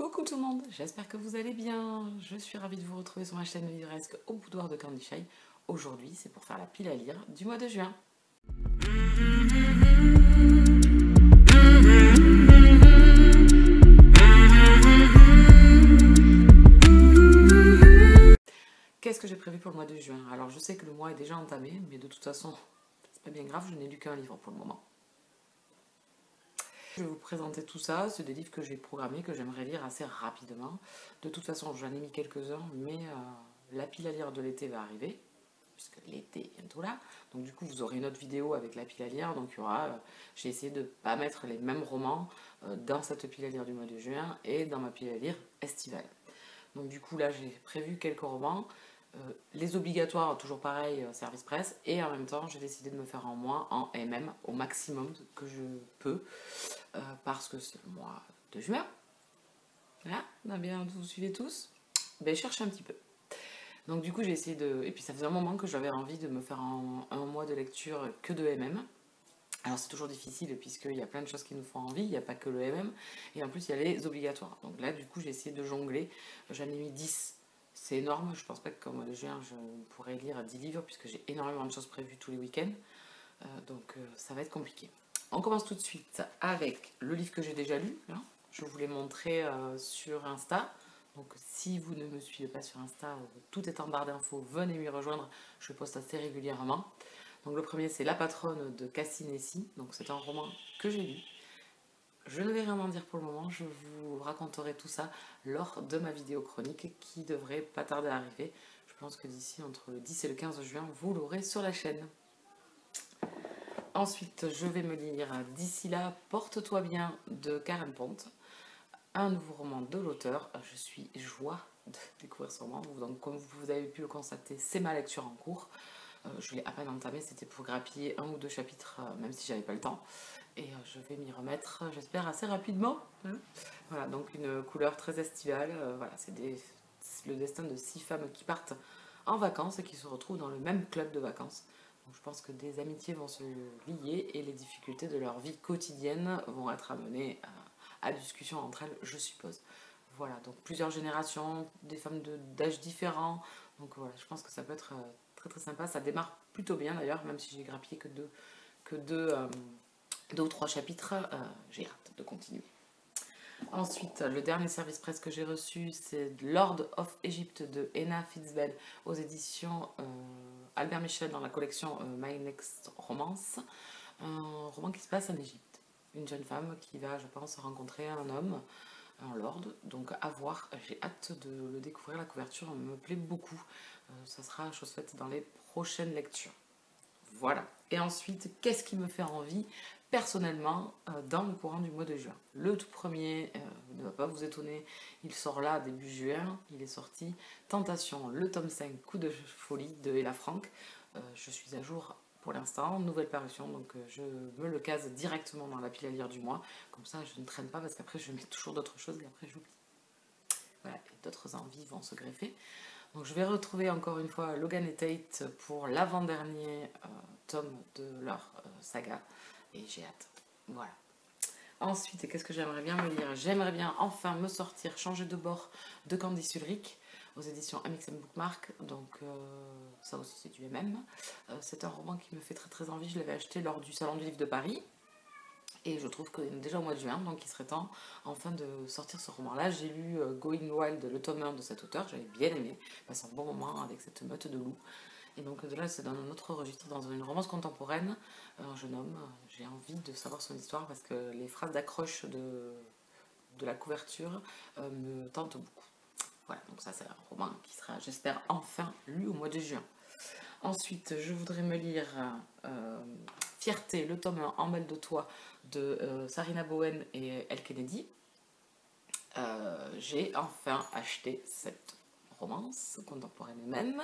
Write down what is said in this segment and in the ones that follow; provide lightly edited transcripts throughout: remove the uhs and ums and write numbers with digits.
Coucou tout le monde, j'espère que vous allez bien. Je suis ravie de vous retrouver sur ma chaîne livresque au boudoir de Candy Shy. Aujourd'hui, c'est pour faire la pile à lire du mois de juin. Qu'est-ce que j'ai prévu pour le mois de juin? Alors, je sais que le mois est déjà entamé, mais de toute façon, c'est pas bien grave, je n'ai lu qu'un livre pour le moment. Je vais vous présenter tout ça, c'est des livres que j'ai programmés, que j'aimerais lire assez rapidement. De toute façon, j'en ai mis quelques-uns, mais la pile à lire de l'été va arriver, puisque l'été est bientôt là. Donc du coup, vous aurez une autre vidéo avec la pile à lire. Donc il y aura, j'ai essayé de ne pas mettre les mêmes romans dans cette pile à lire du mois de juin et dans ma pile à lire estivale. Donc du coup, là, j'ai prévu quelques romans. Les obligatoires, toujours pareil, service presse, et en même temps j'ai décidé de me faire en moins, en MM, au maximum que je peux, parce que c'est le mois de juin. Voilà, bien, vous suivez tous. Ben, cherchez un petit peu. Donc du coup j'ai essayé de... Et puis ça faisait un moment que j'avais envie de me faire un mois de lecture que de MM. Alors c'est toujours difficile puisqu'il y a plein de choses qui nous font envie, il n'y a pas que le MM, et en plus il y a les obligatoires. Donc là du coup j'ai essayé de jongler, j'en ai mis 10. C'est énorme, je pense pas qu'au mois de juin je pourrais lire 10 livres puisque j'ai énormément de choses prévues tous les week-ends. Donc ça va être compliqué. On commence tout de suite avec le livre que j'ai déjà lu. Là. Je vous l'ai montré sur Insta. Donc si vous ne me suivez pas sur Insta, tout est en barre d'infos, venez m'y rejoindre, je poste assez régulièrement. Donc le premier c'est La Patronne de Cassie Nessi. Donc c'est un roman que j'ai lu. Je ne vais rien en dire pour le moment, je vous raconterai tout ça lors de ma vidéo chronique qui devrait pas tarder à arriver. Je pense que d'ici entre le 10 et le 15 juin, vous l'aurez sur la chaîne. Ensuite, je vais me lire D'ici là, Porte-toi bien de Karen Ponte, un nouveau roman de l'auteur. Je suis joie de découvrir ce roman. Donc, comme vous avez pu le constater, c'est ma lecture en cours. Je l'ai à peine entamé, c'était pour grappiller un ou deux chapitres, même si j'avais pas le temps. Et je vais m'y remettre, j'espère, assez rapidement. Voilà, donc une couleur très estivale. Voilà, c'est le destin de 6 femmes qui partent en vacances et qui se retrouvent dans le même club de vacances. Donc je pense que des amitiés vont se lier et les difficultés de leur vie quotidienne vont être amenées à discussion entre elles, je suppose. Voilà, donc plusieurs générations, des femmes d'âge différents. Donc voilà, je pense que ça peut être très très sympa. Ça démarre plutôt bien d'ailleurs, même si j'ai grappillé que deux ou trois chapitres, j'ai hâte de continuer. Ensuite, le dernier service presse que j'ai reçu, c'est Lord of Egypt de Henna Fitzbell aux éditions Albert Michel dans la collection My Next Romance. Un roman qui se passe en Égypte. Une jeune femme qui va, je pense, rencontrer un homme, un lord. Donc à voir, j'ai hâte de le découvrir. La couverture me plaît beaucoup. Ça sera chose faite dans les prochaines lectures. Voilà. Et ensuite, qu'est-ce qui me fait envie personnellement dans le courant du mois de juin? Le tout premier ne va pas vous étonner, il sort là début juin, il est sorti Tentation, le tome 5, Coup de folie de Ella Frank. Je suis à jour pour l'instant, nouvelle parution, donc je me le case directement dans la pile à lire du mois. Comme ça, je ne traîne pas parce qu'après je mets toujours d'autres choses et après j'oublie. Voilà, et d'autres envies vont se greffer. Donc je vais retrouver encore une fois Logan et Tate pour l'avant-dernier tome de leur saga. Et j'ai hâte. Voilà. Ensuite, qu'est-ce que j'aimerais bien me lire? J'aimerais bien enfin me sortir Changer de bord de Candice Ulrich aux éditions Amixem Bookmark. Donc ça aussi c'est du MM. C'est un roman qui me fait très très envie. Je l'avais acheté lors du Salon du Livre de Paris. Et je trouve qu'on est déjà au mois de juin, donc il serait temps enfin de sortir ce roman-là. J'ai lu Going Wild, le tome 1 de cet auteur, j'avais bien aimé, passé un bon moment avec cette meute de loups. Et donc de là, c'est dans un autre registre, dans une romance contemporaine, un jeune homme. J'ai envie de savoir son histoire parce que les phrases d'accroche de la couverture me tentent beaucoup. Voilà, donc ça c'est un roman qui sera, j'espère, enfin lu au mois de juin. Ensuite, je voudrais me lire Fierté, le tome 1, En belle de toi, de Sarina Bowen et Elle Kennedy. J'ai enfin acheté cette romance contemporaine même,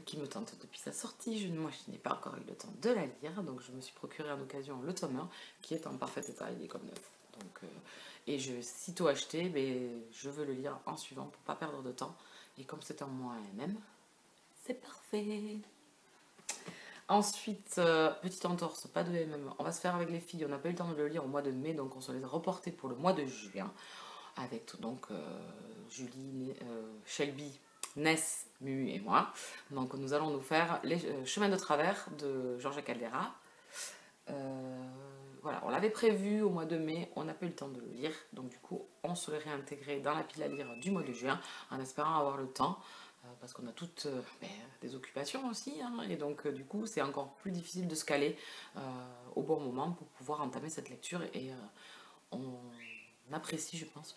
qui me tente depuis sa sortie. Moi, je n'ai pas encore eu le temps de la lire, donc je me suis procuré en occasion le tome 1, qui est en parfait état, il est comme neuf. Donc, et sitôt acheté, mais je veux le lire en suivant pour ne pas perdre de temps. Et comme c'est un mois MM, c'est parfait. Ensuite, petite entorse, pas de MM, on va se faire avec les filles, on n'a pas eu le temps de le lire au mois de mai, donc on se les a reportés pour le mois de juin. avec donc Julie, Shelby, Ness, Mumu et moi. Donc nous allons nous faire les chemins de travers de Georges Caldera. Voilà, on l'avait prévu au mois de mai, on n'a pas eu le temps de le lire, donc du coup on se l'est réintégré dans la pile à lire du mois de juin en espérant avoir le temps, parce qu'on a toutes des occupations aussi, hein, et donc du coup c'est encore plus difficile de se caler au bon moment pour pouvoir entamer cette lecture, et on apprécie, je pense,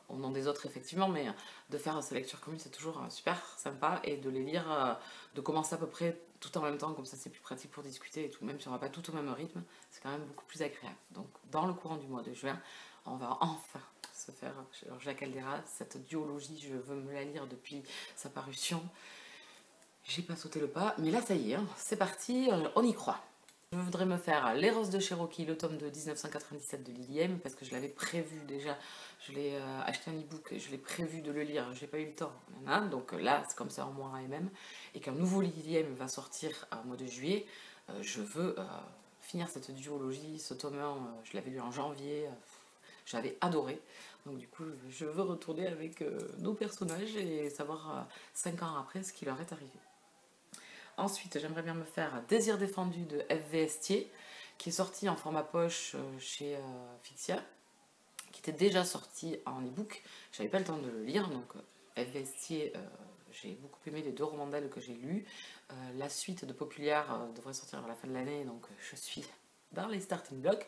au nom des autres effectivement, mais de faire ces lectures communes c'est toujours super sympa, et de les lire, de commencer à peu près tout en même temps, comme ça c'est plus pratique pour discuter et tout, même si on va pas tout au même rythme, c'est quand même beaucoup plus agréable. Donc dans le courant du mois de juin, on va enfin se faire Georges Caldera, cette duologie, je veux me la lire depuis sa parution. J'ai pas sauté le pas, mais là ça y est, hein, c'est parti, on y croit. Je voudrais me faire Les Roses de Cherokee, le tome de 1997 de Lily, parce que je l'avais prévu déjà. Je l'ai acheté un e-book, je l'ai prévu de le lire, j'ai pas eu le temps. Donc là, c'est comme ça en mois MM. Et qu'un nouveau Lily va sortir au mois de juillet, je veux finir cette duologie, ce tome 1, je l'avais lu en janvier, j'avais adoré. Donc du coup, je veux retourner avec nos personnages et savoir 5 ans après ce qui leur est arrivé. Ensuite, j'aimerais bien me faire Désir défendu de F.V. Estier, qui est sorti en format poche chez Fixia, qui était déjà sorti en e-book. J'avais pas le temps de le lire, donc F.V. Estier, j'ai beaucoup aimé les 2 romans d'elle que j'ai lus. La suite de Populaire devrait sortir à la fin de l'année, donc je suis dans les starting blocks.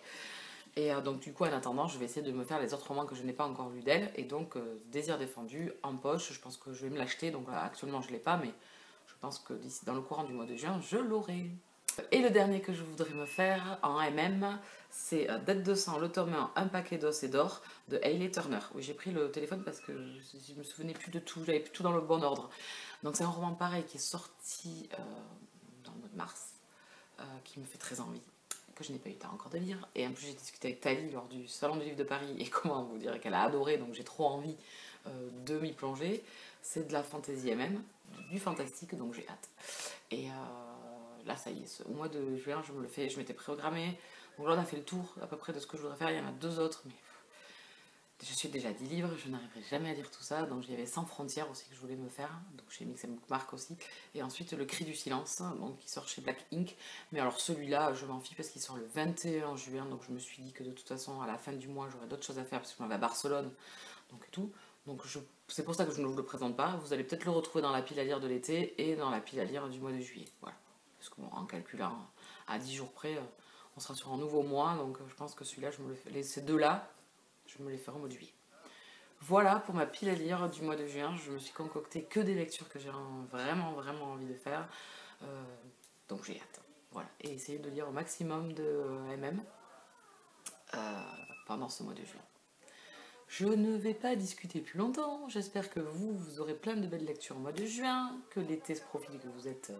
Et donc du coup, en attendant, je vais essayer de me faire les autres romans que je n'ai pas encore lus d'elle. Et donc, Désir défendu en poche, je pense que je vais me l'acheter. Donc actuellement, je ne l'ai pas, mais je pense que d'ici dans le courant du mois de juin, je l'aurai. Et le dernier que je voudrais me faire en MM, c'est Dette de sang, le tome 1, Un paquet d'os et d'or de Hayley Turner. Oui, j'ai pris le téléphone parce que je me souvenais plus de tout, j'avais plus tout dans le bon ordre. Donc c'est un roman pareil qui est sorti dans le mois de mars, qui me fait très envie, que je n'ai pas eu le temps encore de lire. Et en plus j'ai discuté avec Thalie lors du Salon du Livre de Paris, et comment vous dire qu'elle a adoré, donc j'ai trop envie de m'y plonger. C'est de la fantasy MM, du fantastique, donc j'ai hâte. Et là ça y est, au mois de juin je me le fais, je m'étais programmée, donc là on a fait le tour à peu près de ce que je voudrais faire. Il y en a 2 autres, mais je suis déjà à 10 livres, je n'arriverai jamais à lire tout ça. Donc il y avait Sans frontières aussi que je voulais me faire, donc chez Mix & Bookmark aussi. Et ensuite Le Cri du silence, donc qui sort chez Black Ink. Mais alors celui-là, je m'en fiche parce qu'il sort le 21 juin, donc je me suis dit que de toute façon à la fin du mois j'aurais d'autres choses à faire parce qu'on va à Barcelone, donc et tout. Donc c'est pour ça que je ne vous le présente pas. Vous allez peut-être le retrouver dans la pile à lire de l'été et dans la pile à lire du mois de juillet. Voilà. Parce qu'en calculant à 10 jours près, on sera sur un nouveau mois. Donc je pense que celui-là, ces 2-là, je me les ferai au mois de juillet. Voilà pour ma pile à lire du mois de juin. Je me suis concocté que des lectures que j'ai vraiment envie de faire. Donc j'ai hâte. Voilà. Et essayer de lire au maximum de MM pendant ce mois de juin. Je ne vais pas discuter plus longtemps. J'espère que vous aurez plein de belles lectures au mois de juin, que l'été se profile, que vous êtes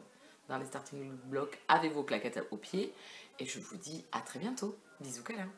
dans les starting blocks avec vos claquettes aux pieds. Et je vous dis à très bientôt. Bisous câlins.